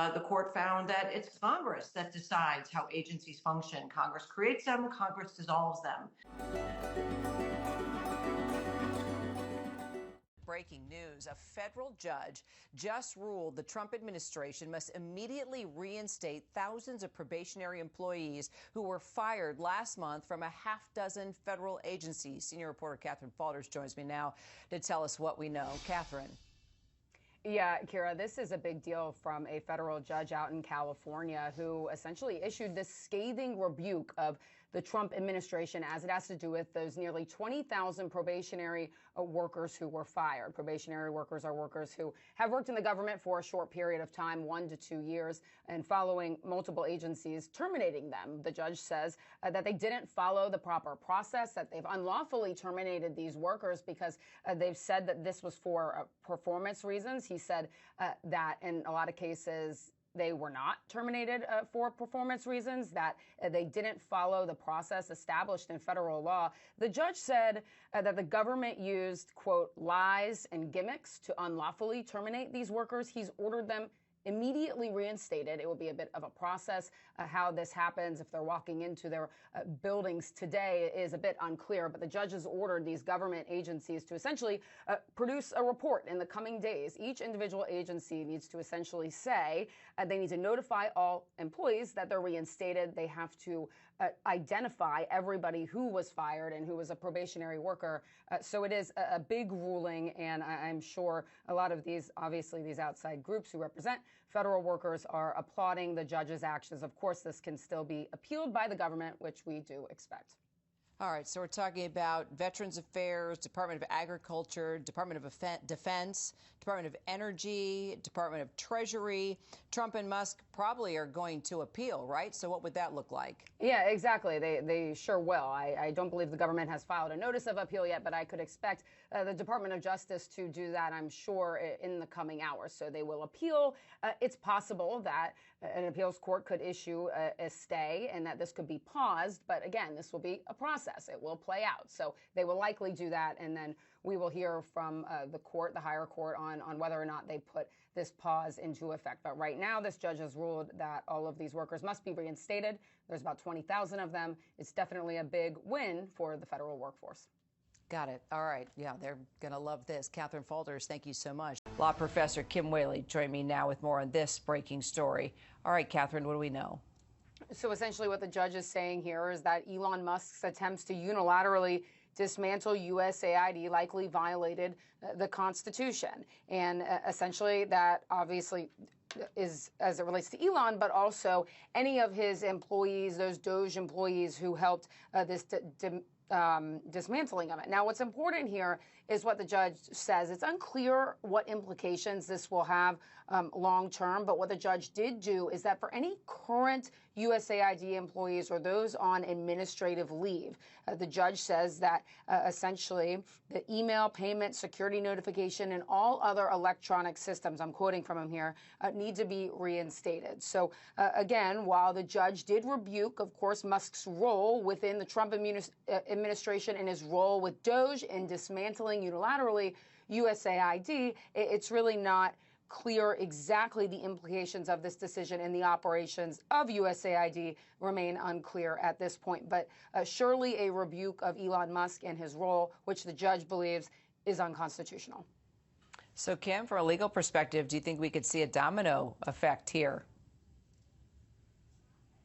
The court found that it's Congress that decides how agencies function. Congress creates them, Congress dissolves them. Breaking news, a federal judge just ruled the Trump administration must immediately reinstate thousands of probationary employees who were fired last month from a half dozen federal agencies. Senior reporter Catherine Faulders joins me now to tell us what we know. Catherine. Yeah, Kira, this is a big deal from a federal judge out in California who essentially issued this scathing rebuke of the Trump administration as it has to do with those nearly 20,000 probationary workers who were fired. Probationary workers are workers who have worked in the government for a short period of time, 1 to 2 years, and following multiple agencies terminating them. The judge says that they didn't follow the proper process, that they've unlawfully terminated these workers because they've said that this was for performance reasons. He said that in a lot of cases, they were not terminated for performance reasons, that they didn't follow the process established in federal law. The judge said that the government used, quote, lies and gimmicks to unlawfully terminate these workers. He's ordered them immediately reinstated. It will be a bit of a process. How this happens, if they're walking into their buildings today, is a bit unclear. But the judge has ordered these government agencies to essentially produce a report in the coming days. Each individual agency needs to essentially say they need to notify all employees that they're reinstated. They have to identify everybody who was fired and who was a probationary worker. So it is a big ruling, and I'm sure a lot of these, obviously, these outside groups who represent federal workers are applauding the judge's actions. Of course, this can still be appealed by the government, which we do expect. All right, so we're talking about Veterans Affairs, Department of Agriculture, Department of Defense, Department of Energy, Department of Treasury. Trump and Musk probably are going to appeal, right? So what would that look like? Yeah, exactly. They sure will. I don't believe the government has filed a notice of appeal yet, but I could expect the Department of Justice to do that, I'm sure, in the coming hours. So they will appeal. It's possible that an appeals court could issue a stay and that this could be paused. But again, this will be a process. It will play out. So they will likely do that. And then we will hear from the court, the higher court, on whether or not they put this pause into effect. But right now, this judge has ruled that all of these workers must be reinstated. There's about 20,000 of them. It's definitely a big win for the federal workforce. Got it. All right. Yeah, they're going to love this. Catherine Faulders, thank you so much. Law professor Kim Whaley joined me now with more on this breaking story. All right, Catherine, what do we know? So essentially what the judge is saying here is that Elon Musk's attempts to unilaterally dismantle USAID likely violated the Constitution. And essentially that obviously is as it relates to Elon, but also any of his employees, those Doge employees who helped this dismantling of it. Now, what's important here is what the judge says. It's unclear what implications this will have long term, but what the judge did do is that for any current USAID employees or those on administrative leave, the judge says that essentially the email, payment, security notification, and all other electronic systems, I'm quoting from him here, need to be reinstated. So again, while the judge did rebuke, of course, Musk's role within the Trump administration and his role with Doge in dismantling unilaterally USAID, it's really not clear exactly the implications of this decision, and the operations of USAID remain unclear at this point. But surely a rebuke of Elon Musk and his role, which the judge believes is unconstitutional. So, Kim, from a legal perspective, do you think we could see a domino effect here?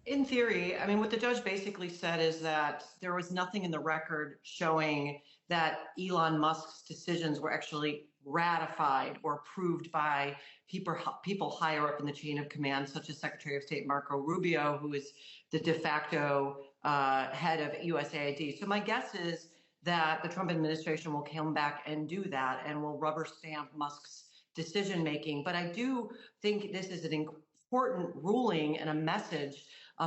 In theory, I mean, what the judge basically said is that there was nothing in the record showing that Elon Musk's decisions were actually ratified or approved by people higher up in the chain of command, such as Secretary of State Marco Rubio, who is the de facto head of USAID. So my guess is that the Trump administration will come back and do that and will rubber stamp Musk's decision making. But I do think this is an important ruling and a message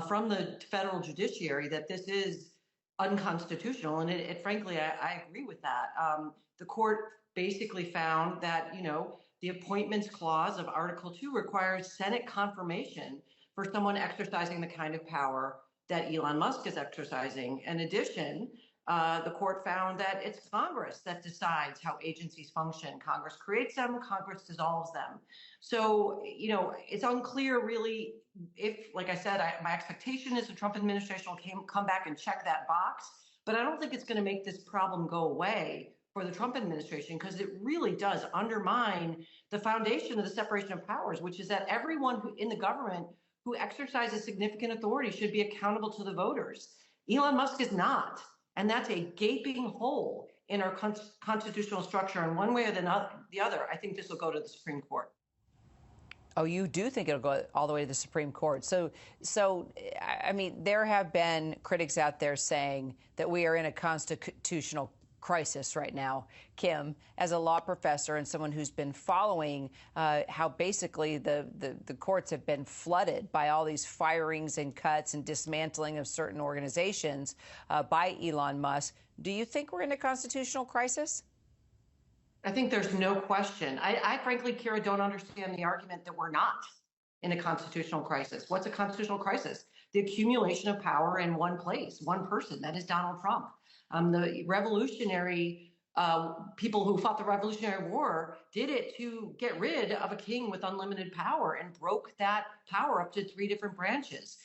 from the federal judiciary that this is unconstitutional. And it frankly, I agree with that. The court basically found that, the appointments clause of Article 2 requires Senate confirmation for someone exercising the kind of power that Elon Musk is exercising. In addition, The court found that it's Congress that decides how agencies function. Congress creates them, Congress dissolves them. So, it's unclear really if, like I said, my expectation is the Trump administration will come back and check that box. But I don't think it's going to make this problem go away for the Trump administration, because it really does undermine the foundation of the separation of powers, which is that everyone in the government who exercises significant authority should be accountable to the voters. Elon Musk is not. And that's a gaping hole in our constitutional structure. And one way or the other, I think this will go to the Supreme Court. Oh, you do think it'll go all the way to the Supreme Court? So, I mean, there have been critics out there saying that we are in a constitutional crisis right now. Kim, as a law professor and someone who's been following how basically the courts have been flooded by all these firings and cuts and dismantling of certain organizations by Elon Musk, do you think we're in a constitutional crisis? I think there's no question. I frankly, Kira, don't understand the argument that we're not in a constitutional crisis. What's a constitutional crisis? The accumulation of power in one place, one person, that is Donald Trump. The revolutionary people who fought the Revolutionary War did it to get rid of a king with unlimited power and broke that power up to 3 different branches.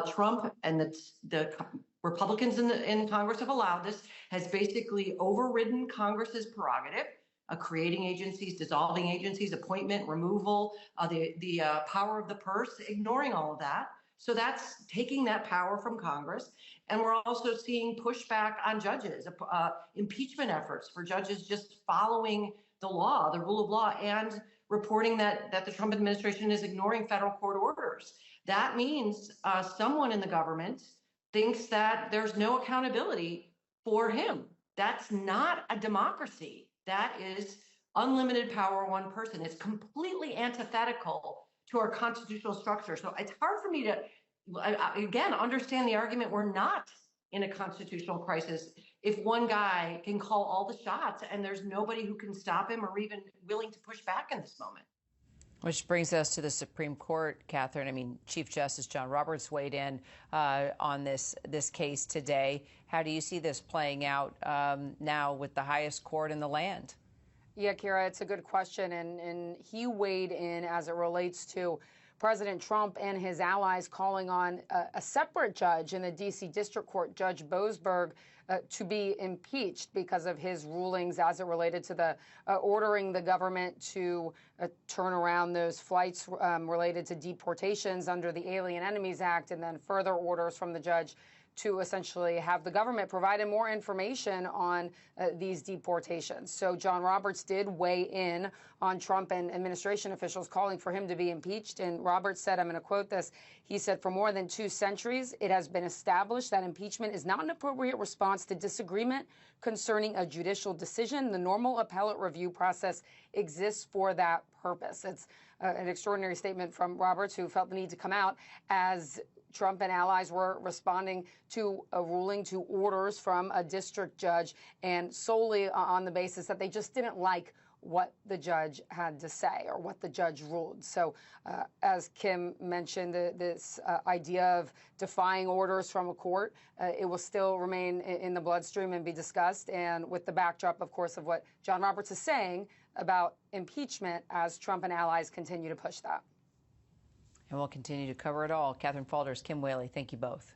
Trump and the Republicans in Congress have allowed this, has basically overridden Congress's prerogative, creating agencies, dissolving agencies, appointment, removal, the power of the purse, ignoring all of that. So that's taking that power from Congress. And we're also seeing pushback on judges, impeachment efforts for judges just following the law, the rule of law, and reporting that the Trump administration is ignoring federal court orders. That means someone in the government thinks that there's no accountability for him. That's not a democracy. That is unlimited power, one person. It's completely antithetical to our constitutional structure. So it's hard for me to, again, understand the argument we're not in a constitutional crisis if one guy can call all the shots and there's nobody who can stop him or even willing to push back in this moment. Which brings us to the Supreme Court, Catherine. I mean, Chief Justice John Roberts weighed in on this case today. How do you see this playing out now with the highest court in the land? Yeah, Kira, it's a good question. And he weighed in as it relates to President Trump and his allies calling on a separate judge in the D.C. District Court, Judge Boasberg, to be impeached because of his rulings as it related to the ordering the government to turn around those flights related to deportations under the Alien Enemies Act, and then further orders from the judge to essentially have the government provided more information on these deportations. So John Roberts did weigh in on Trump and administration officials calling for him to be impeached. And Roberts said, I'm going to quote this, he said, for more than 2 centuries, it has been established that impeachment is not an appropriate response to disagreement concerning a judicial decision. The normal appellate review process exists for that purpose. It's an extraordinary statement from Roberts, who felt the need to come out as Trump and allies were responding to a ruling, to orders from a district judge, and solely on the basis that they just didn't like what the judge had to say or what the judge ruled. So as Kim mentioned, this idea of defying orders from a court, it will still remain in the bloodstream and be discussed. And with the backdrop, of course, of what John Roberts is saying about impeachment as Trump and allies continue to push that. And we'll continue to cover it all. Catherine Faulders, Kim Whaley, thank you both.